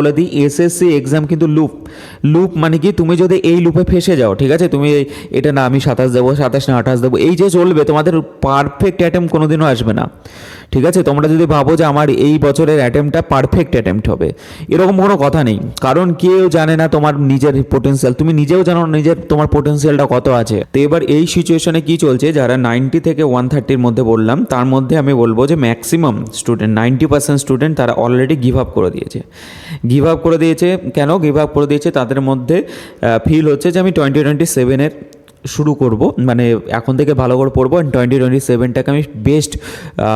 বলে দিই, SSC exam কিন্তু লুপ। লুপ মানে কি, তুমি যদি এই লুপে ফেসে যাও, ঠিক আছে, তুমি এটা না আমি 27 দেবো, 27 না 28 দেবো, এই যে চলবে, তোমাদের পারফেক্ট অ্যাটেম্প কোনোদিনও আসবে না। ঠিক আছে, তোমরা যদি ভাবো যে আমার এই বছরের অ্যাটেম্পটা পারফেক্ট অ্যাটেম্প্ট হবে, এরকম কোনো কথা নেই। কারণ কেউ জানে না তোমার নিজের পোটেন্সিয়াল, তুমি নিজেও জানো না নিজের তোমার পোটেন্সিয়ালটা কত আছে। তো এবার এই সিচুয়েশনে কি চলছে, যারা 90 থেকে 130-র মধ্যে বললাম, তার মধ্যে আমি বলবো যে ম্যাক্সিমাম স্টুডেন্ট, 90% স্টুডেন্ট তারা অলরেডি গিভ আপ করে দিয়েছে। গিভ আপ করে দিয়েছে কেন গিভ আপ করে দিয়েছে, তাদের মধ্যে ফিল হচ্ছে যে আমি 2027-এর শুরু করব, মানে এখন থেকে ভালো করে পড়বো, অ্যান্ড 2027টাকে আমি বেস্ট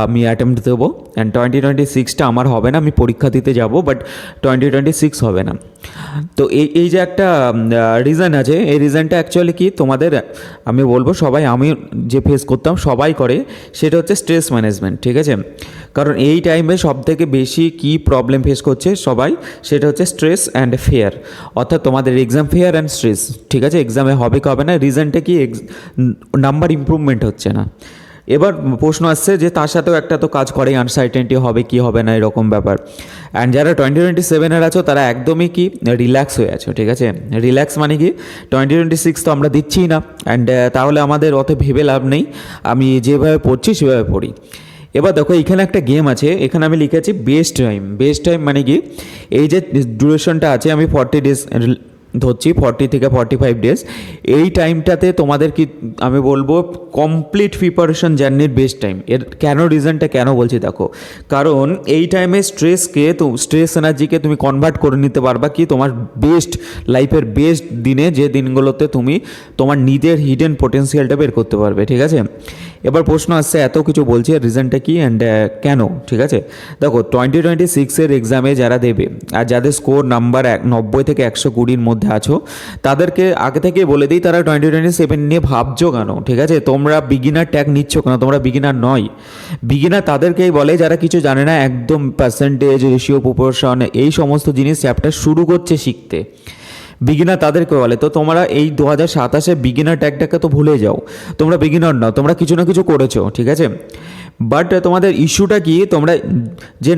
আমি অ্যাটেম্প্ট দেবো, অ্যান্ড 2026টা আমার হবে না, আমি পরীক্ষা দিতে যাব, বাট 2026 হবে না। তো এই যে একটা রিজন আছে, এই রিজনটা অ্যাকচুয়ালি কি তোমাদের আমি বলবো সবাই, আমি যে ফেস করতাম সবাই করে, সেটা হচ্ছে স্ট্রেস ম্যানেজমেন্ট। ঠিক আছে, কারণ এই টাইমে সবথেকে বেশি কি প্রবলেম ফেস করছে সবাই, সেটা হচ্ছে স্ট্রেস অ্যান্ড ফেয়ার, অর্থাৎ তোমাদের এক্সাম ফেয়ার অ্যান্ড স্ট্রেস। ঠিক আছে, এক্সামে হবে কি হবে না, রিজনটা কি, নাম্বার ইমপ্রুভমেন্ট হচ্ছে না। এবার প্রশ্ন আসছে যে তার সাথেও একটা তো কাজ করে, আনসার্টেনটি হবে কি হবে না এরকম ব্যাপার। অ্যান্ড যারা 2027-এর আছো তারা একদমই কি রিল্যাক্স হয়ে আছো। ঠিক আছে, রিল্যাক্স মানে কি, 2026 তো আমরা দিচ্ছিই না, অ্যান্ড তাহলে আমাদের অত ভেবে লাভ নেই, আমি যেভাবে পড়ছি সেভাবে পড়ি। এবার দেখো এখানে একটা গেম আছে, এখানে আমি লিখেছি বেস্ট টাইম। বেস্ট টাইম মানে কি, এই যে ডিউরেশনটা আছে আমি 40 ডেজ ধরছি, 40 থেকে 45 ডেজ, এই টাইমটাতে তোমাদের কি আমি বলবো কমপ্লিট প্রিপারেশন জার্নির বেস্ট টাইম। এর কেন রিজনটা কেন বলছি দেখো, কারণ এই টাইমে স্ট্রেস এনার্জিকে তুমি কনভার্ট করে নিতে পারবা কি তোমার বেস্ট লাইফের বেস্ট দিনে, যে দিনগুলোতে তুমি তোমার নিজের হিডেন পোটেন্সিয়ালটা বের করতে পারবে। ঠিক আছে, এবার প্রশ্ন আসছে এত কিছু বলছি, রিজনটা কি অ্যান্ড কেন। ঠিক আছে, দেখো 2026-এর এক্সামে যারা দেবে আর যাদের স্কোর নাম্বার 90 থেকে 120-র মধ্যে আছো, তাদেরকে আগে থেকে বলে দিই, তারা 2027 নিয়ে ভাবছো কেন। ঠিক আছে, তোমরা বিগিনার ট্যাগ নিচ্ছ কেন, তোমরা বিগিনার নয়। বিগিনার তাদেরকেই বলে যারা কিছু জানে না, একদম পার্সেন্টেজ, রেশিও, প্রপোর্শন, এই সমস্ত জিনিস চ্যাপ্টার শুরু করছে শিখতে, বিগিনার তাদেরকে বলে। তো তোমরা এই 2027-এ বিগিনার ট্যাগটাকে তো ভুলে যাও, তোমরা বিগিনার নাও, তোমরা কিছু না কিছু করেছো। ঠিক আছে, বাট তোমাদের ইস্যুটা কি, তোমরা যে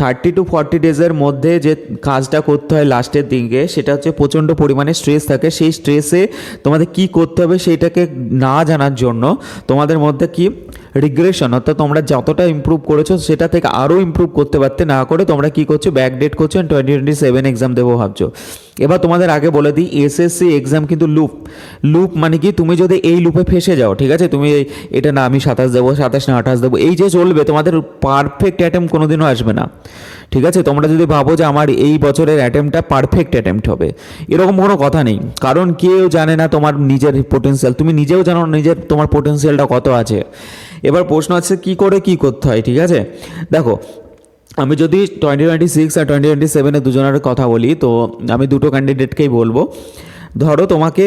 30 to 40 ডেজের মধ্যে যে কাজটা করতে হয় লাস্টের দিকে, সেটা হচ্ছে প্রচণ্ড পরিমাণে স্ট্রেস থাকে। সেই স্ট্রেসে তোমাদের কি করতে হবে সেইটাকে না জানার জন্য তোমাদের মধ্যে কি রিগ্রেশন, অর্থাৎ তোমরা যতটা ইমপ্রুভ করেছো সেটা থেকে আরও ইমপ্রুভ করতে পারতে না করে তোমরা কি করছো, ব্যাকডেট করছো, 2027 এক্সাম দেবো ভাবছো। এবার তোমাদের আগে বলে দিই, এসএসসি এক্সাম কিন্তু লুপ। লুপ মানে কি, তুমি যদি এই লুপে ফেসে যাও, ঠিক আছে, তুমি এটা না আমি 27 দেবো, 27 না 28 দেবো, এই যে চলবে, তোমাদের পারফেক্ট অ্যাটেম্প কোনোদিনও আসবে না। ঠিক আছে, তোমরা যদি ভাবো যে আমার এই বছরের অ্যাটেম্পটা পারফেক্ট অ্যাটেম্প্ট হবে, এরকম কোনো কথা নেই। কারণ কেউ জানে না তোমার নিজের পোটেন্সিয়াল, তুমি নিজেও জানো না নিজের তোমার পোটেন্সিয়ালটা কত আছে। এবার প্রশ্ন আছে কি করে কি করতে হয়। ঠিক আছে, দেখো আমি যদি 2026 আর 2027-এ দুজনের কথা বলি, তো আমি দুটো ক্যান্ডিডেটকেই বলবো। ধরো তোমাকে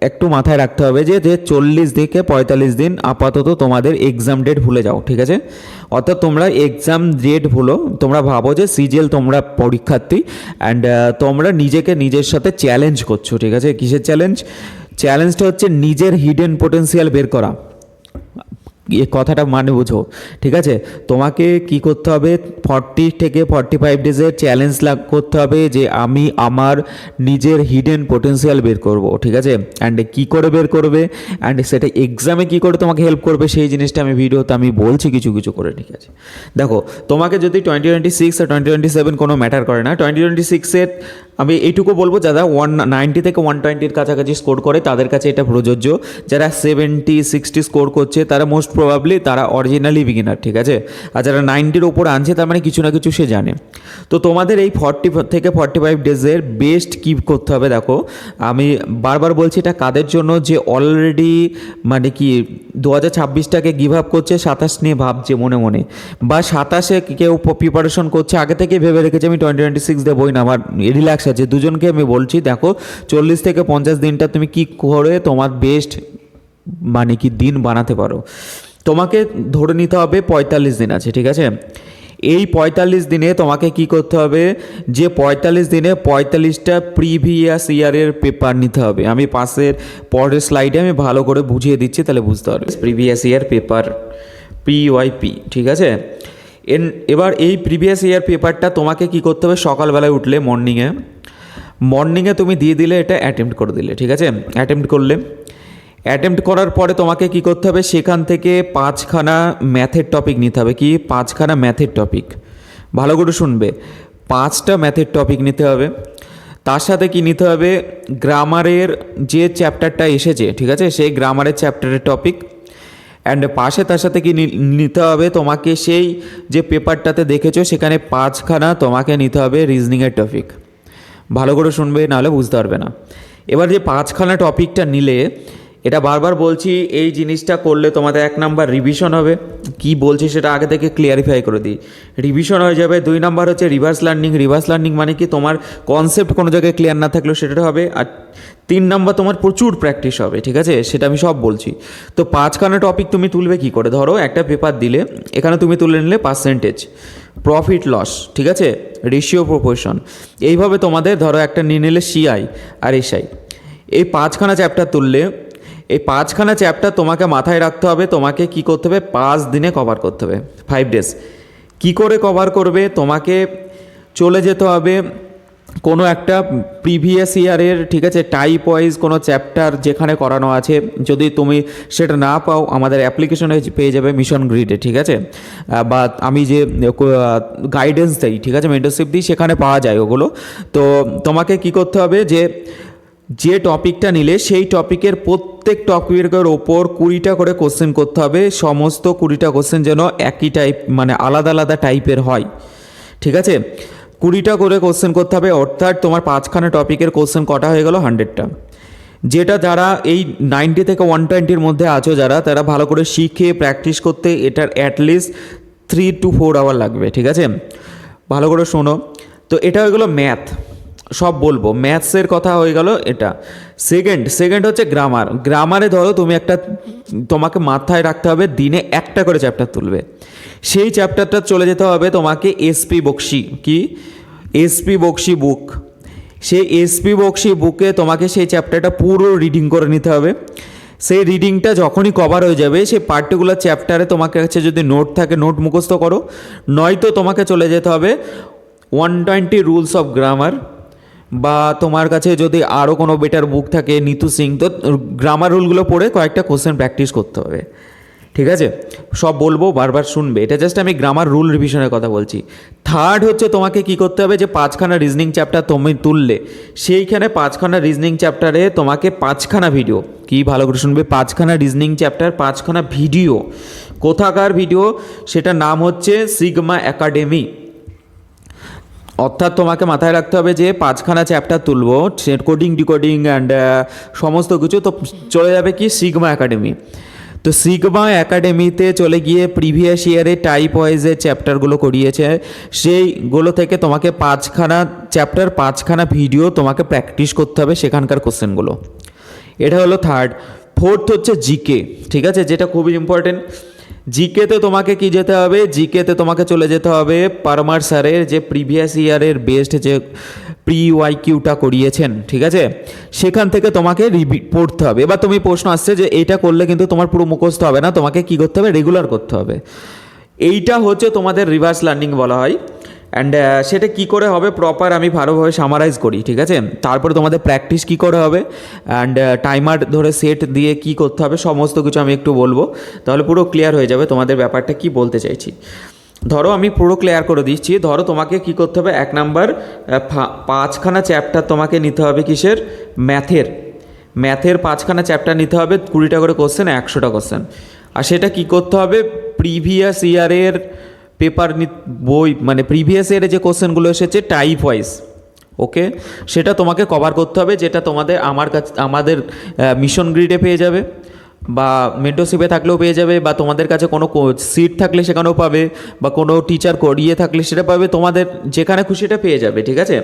একটু মাথায় রাখতে হবে যে 40 থেকে 45 দিন আপাতত তোমাদের এক্সাম ডেট ভুলে যাও। ঠিক আছে, অর্থাৎ তোমরা এক্সাম ডেট ভুলো, তোমরা ভাবো যে সিজিএল তোমরা পরীক্ষার্থী, অ্যান্ড তোমরা নিজেকে নিজের সাথে চ্যালেঞ্জ করছো। ঠিক আছে, কিসের চ্যালেঞ্জ? চ্যালেঞ্জটা হচ্ছে নিজের হিডেন পোটেন্সিয়াল বের করা। এ কথাটা মানে বুঝো। ঠিক আছে, তোমাকে কি করতে হবে, 40 থেকে 45 ডেজের চ্যালেঞ্জ করতে হবে যে আমি আমার নিজের হিডেন পোটেন্সিয়াল বের করব। ঠিক আছে, অ্যান্ড কী করে বের করবে, অ্যান্ড সেটা এক্সামে কী করে তোমাকে হেল্প করবে, সেই জিনিসটা আমি ভিডিওতে আমি বলছি কিছু কিছু করে। ঠিক আছে, দেখো তোমাকে যদি 2026 আর 2027 কোনো ম্যাটার করে না, 2026-এর আমি এইটুকু বলবো, যারা 190 থেকে 120-র কাছাকাছি স্কোর করে তাদের কাছে এটা প্রযোজ্য। যারা 70-60 স্কোর করছে তারা মোস্ট প্রবাবলি তারা অরিজিনালি বিগিনার। ঠিক আছে, আর যারা 90-র ওপর আনছে তার মানে কিছু না কিছু সে জানে। তো তোমাদের এই 40 থেকে 45 ডেজের বেস্ট কী করতে হবে, দেখো আমি বারবার বলছি এটা কাদের জন্য, যে অলরেডি মানে কি 2026টাকে গিভ আপ করছে, 27 নিয়ে ভাবছে মনে মনে, বা 27-এ কেউ প্রিপারেশন করছে, আগে থেকে ভেবে রেখেছে আমি 2026 দেবই না, আমার রিল্যাক্স আছে। দুজনকে আমি বলছি দেখো 40 থেকে 50 দিনটা তুমি কি করে তোমার বেস্ট মানে কি দিন বানাতে পারো। তোমাকে ধরে নিতে হবে 45 দিন আছে। ঠিক আছে, এই 45 দিনে তোমাকে কি করতে হবে, যে 45 দিনে 45টা প্রিভিয়াস ইয়ারের পেপার নিতে হবে। আমি পরের স্লাইডে আমি ভালো করে বুঝিয়ে দিচ্ছি, তাহলে বুঝতে পারবে। Previous year paper, PYP। ঠিক আছে, এবার এই প্রিভিয়াস ইয়ার পেপারটা তোমাকে কি করতে হবে, সকালবেলায় উঠলে মর্নিংয়ে তুমি দিয়ে দিলে, এটা অ্যাটেম্প্ট করে দিলে, ঠিক আছে। অ্যাটেম্প্ট করার পরে তোমাকে কি করতে হবে, সেখান থেকে 5খানা ম্যাথের টপিক নিতে হবে। কি 5খানা ম্যাথের টপিক, ভালো করে শুনবে, 5টা ম্যাথের টপিক নিতে হবে। তার সাথে কি নিতে হবে, গ্রামারের যে চ্যাপ্টারটা এসেছে, ঠিক আছে, সেই গ্রামারের চ্যাপ্টারের টপিক। অ্যান্ড পাশে তার সাথে কি নিতে হবে, তোমাকে সেই যে পেপারটাতে দেখেছো সেখানে 5খানা তোমাকে নিতে হবে রিজনিংয়ের টপিক। ভালো করে শুনবে, নাহলে বুঝতে পারবে না। এবার যে 5খানা টপিকটা নিলে, এটা বারবার বলছি, এই জিনিসটা করলে তোমাদের 1 নাম্বার রিভিশন হবে। কি বলছি সেটা আগে থেকে ক্লিয়ারিফাই করে দিই, রিভিশন হয়ে যাবে। 2 নাম্বার হচ্ছে রিভার্স লার্নিং মানে কি তোমার কনসেপ্ট কোনো জায়গায় ক্লিয়ার না থাকলেও সেটা হবে। আর 3 নাম্বার তোমার প্রচুর প্র্যাকটিস হবে, ঠিক আছে, সেটা আমি সব বলছি। তো 5খানা টপিক তুমি তুলবে কি করে, ধরো একটা পেপার দিলে, এখানে তুমি তুলে নিলে পার্সেন্টেজ, প্রফিট লস, ঠিক আছে, রেশিও প্রপোর্শন, এইভাবে তোমাদের ধরো একটা নিয়ে নিলে সিআই আর এসআই। এই 5খানা চ্যাপ্টার তুললে, এই 5খানা চ্যাপ্টার তোমাকে মাথায় রাখতে হবে, তোমাকে কি করতে হবে, 5 দিনে কভার করতে হবে, 5 ডেজ। কি করে কভার করবে, তোমাকে চলে যেতে হবে কোনো একটা প্রিভিয়াস ইয়ারের, ঠিক আছে, টাইপ ওয়াইজ কোনো চ্যাপ্টার যেখানে করানো আছে। যদি তুমি সেটা না পাও, আমাদের অ্যাপ্লিকেশনে পেয়ে যাবে মিশন গ্রিডে, ঠিক আছে, বা আমি যে গাইডেন্স দিই, ঠিক আছে, মেন্টরশিপ দিই, সেখানে পাওয়া যায় ওগুলো। তো তোমাকে কি করতে হবে, যে টপিকটা নিলে সেই টপিকের প্রত্যেক টপিকের ওপর 20টা করে কোশ্চেন করতে হবে। সমস্ত 20টা কোশ্চেন যেন একই টাইপ, মানে আলাদা আলাদা টাইপের হয়, ঠিক আছে। 20টা করে কোশ্চেন করতে হবে, অর্থাৎ তোমার 5খানা টপিকের কোশ্চেন কটা হয়ে গেল, 100টা। যেটা যারা এই 90 থেকে 120-র মধ্যে আছো যারা, তারা ভালো করে শিখে প্র্যাকটিস করতে এটার অ্যাটলিস্ট 3 to 4 আওয়ার লাগবে, ঠিক আছে। ভালো করে শোনো। তো এটা হয়ে গেলো ম্যাথ, সব বলবো, ম্যাথসের কথা হয়ে গেল এটা। সেকেন্ড হচ্ছে গ্রামারে ধরো তুমি তোমাকে মাথায় রাখতে হবে দিনে একটা করে চ্যাপ্টার তুলবে। সেই চ্যাপ্টারটা চলে যেতে হবে তোমাকে এসপি বক্সি বুক। সেই এসপি বক্সি বুকে তোমাকে সেই চ্যাপ্টারটা পুরো রিডিং করে নিতে হবে। সেই রিডিংটা যখনই কভার হয়ে যাবে, সেই পার্টিকুলার চ্যাপ্টারে তোমাকে কাছে যদি নোট থাকে, নোট মুখস্থ করো, নয়তো তোমাকে চলে যেতে হবে 120 রুলস অফ গ্রামার, বা তোমার কাছে যদি আরও কোনো বেটার বুক থাকে, নিতু সিং, তো গ্রামার রুলগুলো পড়ে কয়েকটা কোশ্চেন প্র্যাকটিস করতে হবে, ঠিক আছে। সব বলবো, বারবার শুনবে, এটা জাস্ট আমি গ্রামার রুল রিভিশনের কথা বলছি। থার্ড হচ্ছে তোমাকে কি করতে হবে, যে 5খানা রিজনিং চ্যাপ্টার তুমি তুললে, সেইখানে 5খানা রিজনিং চ্যাপ্টারে তোমাকে 5খানা ভিডিও, কি ভালো করে শুনবে, 5খানা রিজনিং চ্যাপ্টার, 5খানা ভিডিও। কোথাকার ভিডিও, সেটার নাম হচ্ছে সিগমা একাডেমি। অর্থাৎ তোমাকে মাথায় রাখতে হবে যে 5খানা চ্যাপ্টার তুলবো, কোডিং ডিকোডিং অ্যান্ড সমস্ত কিছু, তো চলে যাবে কি সিগমা একাডেমি। তো সিগমা একাডেমিতে চলে গিয়ে প্রিভিয়াস ইয়ারে টাইপ ওয়াইজের চ্যাপ্টারগুলো করিয়েছে, সেইগুলো থেকে তোমাকে 5খানা চ্যাপ্টার, 5খানা ভিডিও তোমাকে প্র্যাকটিস করতে হবে সেখানকার কোশ্চেনগুলো। এটা হলো থার্ড। ফোর্থ হচ্ছে জিকে, ঠিক আছে, যেটা খুবই ইম্পর্টেন্ট। জিকেতে তোমাকে কি যেতে হবে, জিকেতে তোমাকে চলে যেতে হবে পারমার স্যারের যে প্রিভিয়াস ইয়ারের বেস্ট যে প্রি-ওয়াইকিউটা করিয়েছেন, ঠিক আছে, সেখান থেকে তোমাকে পড়তে হবে। এবার তুমি প্রশ্ন আসছে যে এইটা করলে কিন্তু তোমার পুরো মুখস্থ হবে না, তোমাকে কি করতে হবে, রেগুলার করতে হবে। এইটা হচ্ছে তোমাদের রিভার্স লার্নিং বলা হয়। অ্যান্ড সেটা কি করে হবে প্রপার আমি ভালোভাবে সামারাইজ করি, ঠিক আছে। তারপরে তোমাদের প্র্যাকটিস কি করে হবে, অ্যান্ড টাইমার ধরে সেট দিয়ে কি করতে হবে, সমস্ত কিছু আমি একটু বলবো, তাহলে পুরো ক্লিয়ার হয়ে যাবে তোমাদের ব্যাপারটা কি বলতে চাইছি। ধরো আমি পুরো ক্লিয়ার করে দিচ্ছি। ধরো তোমাকে কি করতে হবে, 1 নাম্বার 5খানা চ্যাপ্টার তোমাকে নিতে হবে, কিসের, ম্যাথের 5খানা চ্যাপ্টার নিতে হবে, 20টা করে কোশ্চেন, 100টা কোশ্চেন। আর সেটা কি করতে হবে, প্রিভিয়াস ইয়ারের পেপার বই, মানে প্রিভিয়াস ইয়ারে যে কোশ্চেনগুলো এসেছে টাইপ ওয়াইজ, ওকে, সেটা তোমাকে কভার করতে হবে, যেটা তোমাদের আমাদের মিশন গ্রিডে পেয়ে যাবে, বা মেন্টরশিপে থাকলেও পেয়ে যাবে, বা তোমাদের কাছে কোনো সিট থাকলে সেখানেও পাবে, বা কোনো টিচার করিয়ে থাকলে সেটা পাবে, তোমাদের যেখানে খুশিটা পেয়ে যাবে, ঠিক আছে।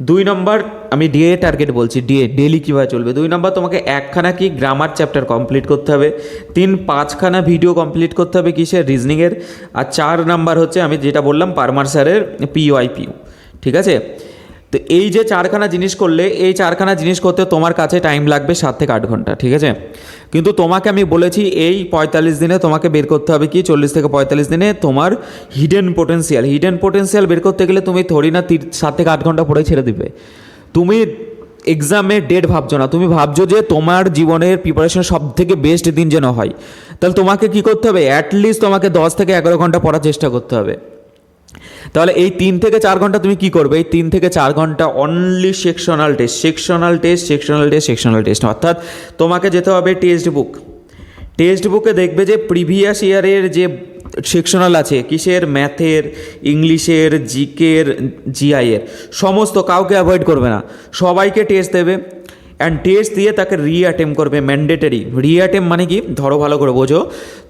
2 নম্বর আমি ডিএ টার্গেট বলছি, ডেলি কীভাবে চলবে। 2 নম্বর তোমাকে 1খানা কি গ্রামার চ্যাপ্টার কমপ্লিট করতে হবে, 5খানা ভিডিও কমপ্লিট করতে হবে কিসের, রিজনিংয়ের। আর 4 নাম্বার হচ্ছে আমি যেটা বললাম পারমার স্যারের PYQ, ঠিক আছে। তো এই যে 4খানা জিনিস করলে, এই 4খানা জিনিস করতে তোমার কাছে টাইম লাগবে 7 থেকে 8 ঘন্টা, ঠিক আছে। কিন্তু তোমাকে আমি বলেছি এই 45 দিনে তোমাকে বের করতে হবে কি, 40 থেকে 45 দিনে তোমার হিডেন পোটেন্সিয়াল বের করতে গেলে তুমি থোড়ি না 7 থেকে 8 ঘন্টা পরে ছেড়ে দিবে। তুমি এক্সামের ডেট ভাবছো না, তুমি ভাবছো যে তোমার জীবনের প্রিপারেশন সব থেকে বেস্ট দিন যেন হয়। তাহলে তোমাকে কি করতে হবে, অ্যাটলিস্ট তোমাকে 10 থেকে 11 ঘন্টা পড়ার চেষ্টা করতে হবে। তাহলে এই 3 থেকে 4 ঘন্টা তুমি কি করবে, এই 3 থেকে 4 ঘন্টা অনলি সেকশনাল টেস্ট, অর্থাৎ তোমাকে যেতে হবে টেক্সট বুকে দেখবে যে প্রিভিয়াস ইয়ারের যে সেকশনাল আছে, কিসের, ম্যাথের, ইংলিশের, জিকের, জিআইয়ের, সমস্ত কাউকে অ্যাভয়েড করবে না, সবাইকে টেস্ট দেবে। অ্যান্ড টেস্ট দিয়ে তাকে করবে, ম্যান্ডেটরি। মানে কি, ধরো ভালো করে বোঝো,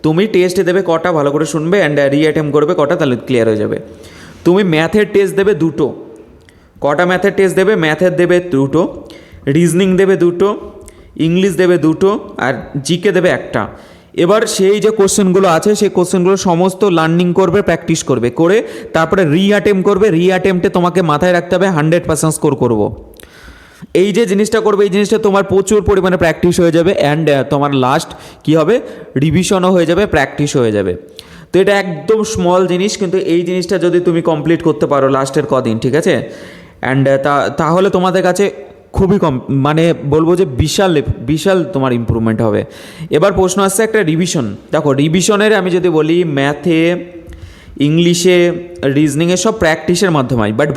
তুমি টেস্ট দেবে কটা, ভালো করে শুনবে, অ্যান্ড করবে কটা, তাহলে ক্লিয়ার হয়ে যাবে। তুমি ম্যাথের টেস্ট দেবে 2টো, কটা ম্যাথের টেস্ট দেবে, ম্যাথের দেবে 2টো, রিজনিং দেবে 2টো, ইংলিশ দেবে 2টো, আর জিকে দেবে 1টা। এবার সেই যে কোশ্চেনগুলো আছে সেই কোশ্চেনগুলো সমস্ত লার্নিং করবে, প্র্যাকটিস করবে, করে তারপরে করবে। তোমাকে মাথায় রাখতে হবে 100% স্কোর করবো। এই যে জিনিসটা করবে, এই জিনিসটা তোমার প্রচুর পরিমাণে প্র্যাকটিস হয়ে যাবে, অ্যান্ড তোমার লাস্ট কী হবে, রিভিশনও হয়ে যাবে, প্র্যাকটিস হয়ে যাবে। তো এটা একদম স্মল জিনিস, কিন্তু এই জিনিসটা যদি তুমি কমপ্লিট করতে পারো লাস্টের কদিন, ঠিক আছে, অ্যান্ড তাহলে তোমাদের কাছে খুবই মানে বলবো যে বিশাল তোমার ইমপ্রুভমেন্ট হবে। এবার প্রশ্ন আসছে একটা রিভিশন। দেখো রিভিশনের আমি যদি বলি, ম্যাথে, ইংলিশে, রিজনিংয়ে সব প্র্যাকটিসের মাধ্যমে হয়, বাট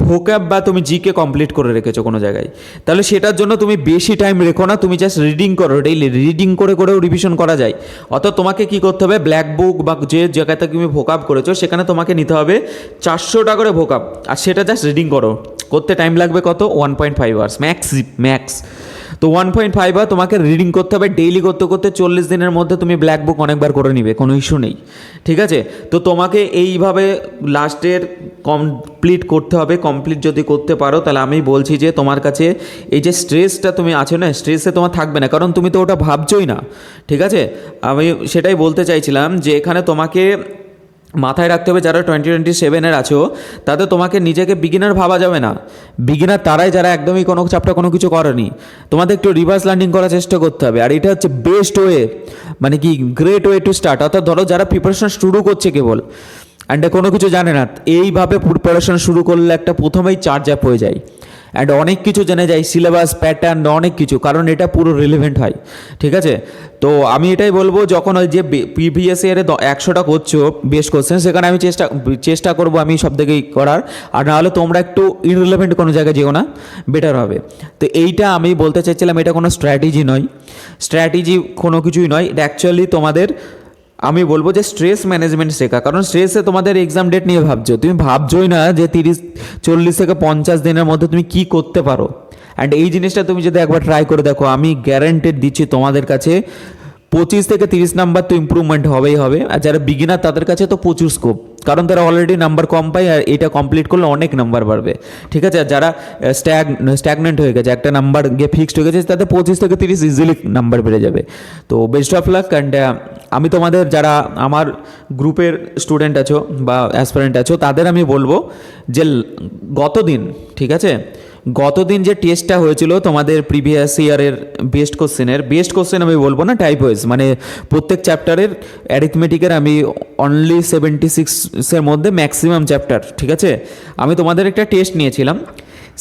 ভোক্যাব বা তুমি জিকে কমপ্লিট করে রেখেছো কোনো জায়গায়, তাহলে সেটার জন্য তুমি বেশি টাইম রেখো না, তুমি জাস্ট রিডিং করো, ডেইলি রিডিং করেও রিভিশন করা যায়। অর্থাৎ তোমাকে কি করতে হবে, ব্ল্যাক বুক বা যে জায়গাতে তুমি ভোকাব করেছো সেখানে তোমাকে নিতে হবে 400টা করে ভোকাব, আর সেটা জাস্ট রিডিং করতে টাইম লাগবে কত, 1.5 আওয়ার্স ম্যাক্স। তো 1.5 আওয়ার তোমাকে রিডিং করতে হবে, ডেইলি করতে 40 দিনের মধ্যে তুমি ব্ল্যাক বুক অনেকবার করে নিবে, কোনো ইস্যু নেই, ঠিক আছে। তো তোমাকে এইভাবে লাস্টের কমপ্লিট করতে হবে। কমপ্লিট যদি করতে পারো তাহলে আমি বলছি যে তোমার কাছে এই যে স্ট্রেসটা তুমি আছো না, স্ট্রেসে তোমার থাকবে না, কারণ তুমি তো ওটা ভাবছোই না, ঠিক আছে। আমি সেটাই বলতে চাইছিলাম যে এখানে তোমাকে মাথায় রাখতে হবে, যারা 2027-এর আছো তাতে তোমাকে নিজেকে বিগিনার ভাবা যাবে না। বিগিনার তারাই যারা একদমই কোনো চ্যাপ্টার কোনো কিছু করেনি। তোমাদের একটু রিভার্স লার্নিং করার চেষ্টা করতে হবে, আর এটা হচ্ছে বেস্ট ওয়ে, মানে কি গ্রেট ওয়ে টু স্টার্ট। অর্থাৎ ধরো যারা প্রিপারেশন শুরু করছে কেবল, অ্যান্ড কোনো কিছু জানে না, এইভাবে প্রিপারেশন শুরু করলে একটা প্রথমেই চার্জ আপ হয়ে যায়, অ্যান্ড অনেক কিছু জেনে যায়, সিলেবাস, প্যাটার্ন, অনেক কিছু, কারণ এটা পুরো রিলেভেন্ট হয়, ঠিক আছে। তো আমি এটাই বলবো, যখন ওই যে প্রিভিয়াস ইয়ারে 100টা করছো বেস্ট কোশ্চেন, সেখানে আমি চেষ্টা করবো আমি সব থেকেই করার, আর নাহলে তোমরা একটু ইররিলেভেন্ট কোনো জায়গায় যেও না, বেটার হবে। তো এইটা আমি বলতে চাইছিলাম, এটা কোনো স্ট্র্যাটেজি কোনো কিছুই নয়, এটা অ্যাকচুয়ালি তোমাদের আমি বলবো যে স্ট্রেস ম্যানেজমেন্ট শেখা। কারণ স্ট্রেসে তোমাদের এক্সাম ডেট নিয়ে ভাবছো, তুমি ভাবছোই না যে 40 থেকে 50 দিনের মধ্যে তুমি কি করতে পারো। অ্যান্ড এই জিনিসটা তুমি যদি একবার ট্রাই করে দেখো, আমি গ্যারান্টেড দিচ্ছি তোমাদের কাছে 25 থেকে 30 নাম্বার তো ইম্প্রুভমেন্ট হবেই হবে। আর যারা বিগিনার তাদের কাছে তো প্রচুর স্কোপ, কারণ তারা অলরেডি নাম্বার কম পায়, আর এটা কমপ্লিট করলে অনেক নাম্বার বাড়বে, ঠিক আছে। আর যারা স্ট্যাগনেন্ট হয়ে গেছে, একটা নাম্বার গিয়ে ফিক্সড হয়ে গেছে, তাদের 25 থেকে 30 ইজিলি নাম্বার বেড়ে যাবে। তো বেস্ট অফ লাক। অ্যান্ড আমি তোমাদের যারা আমার গ্রুপের স্টুডেন্ট আছো বা অ্যাসপারেন্ট আছো, তাদের আমি বলবো যে ঠিক আছে, গতদিন যে টেস্টটা হয়েছিল তোমাদের প্রিভিয়াস ইয়ারের বেস্ট কোশ্চেন আমি বলবো না, টাইপ ওয়াইজ, মানে প্রত্যেক চ্যাপ্টারের অ্যারিথমেটিকের আমি অনলি 76-এর মধ্যে ম্যাক্সিমাম চ্যাপ্টার, ঠিক আছে, আমি তোমাদের একটা টেস্ট নিয়েছিলাম।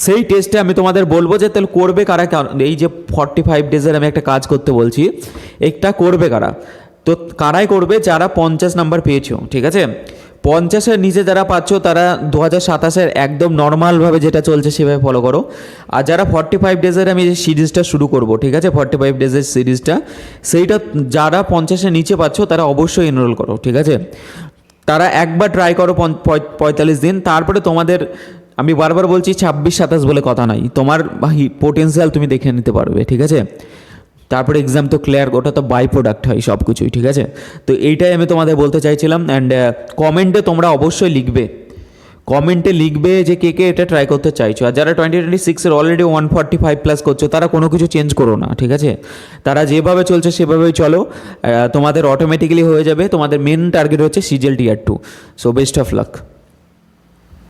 সেই টেস্টে আমি তোমাদের বলবো যে তাহলে করবে কারা, এই যে 45 ডেজের আমি একটা কাজ করতে বলছি, একটা করবে কারা, তো কারাই করবে যারা 50 নাম্বার পেয়েছো, ঠিক আছে। 50-এর নিচে যারা পাচ্ছ তারা 2027-এর একদম নর্মালভাবে যেটা চলছে সেভাবে ফলো করো। আর যারা 45 ডেজের আমি যে সিরিজটা শুরু করব, ঠিক আছে, 45 ডেজের সিরিজটা, সেইটা যারা 50-এর নিচে পাচ্ছ তারা অবশ্যই এনরোল করো, ঠিক আছে। তারা একবার ট্রাই করো 45 দিন, তারপরে তোমাদের আমি বারবার বলছি 26-27 বলে কথা নাই, তোমার পোটেন্সিয়াল তুমি দেখে নিতে পারবে, ঠিক আছে। তারপরে এক্সাম তো ক্লিয়ার, ওটা তো বাই প্রোডাক্ট হয় সব কিছুই, ঠিক আছে। তো এইটাই আমি তোমাদের বলতে চাইছিলাম। অ্যান্ড কমেন্টে তোমরা অবশ্যই লিখবে যে কে এটা ট্রাই করতে চাইছো। আর যারা 2026-এর অলরেডি 145+ করছো, তারা কোনো কিছু চেঞ্জ করো না, ঠিক আছে। তারা যেভাবে চলছে সেভাবেই চলো, তোমাদের অটোমেটিক্যালি হয়ে যাবে। তোমাদের মেন টার্গেট হচ্ছে CGL Tier 2। So best of luck.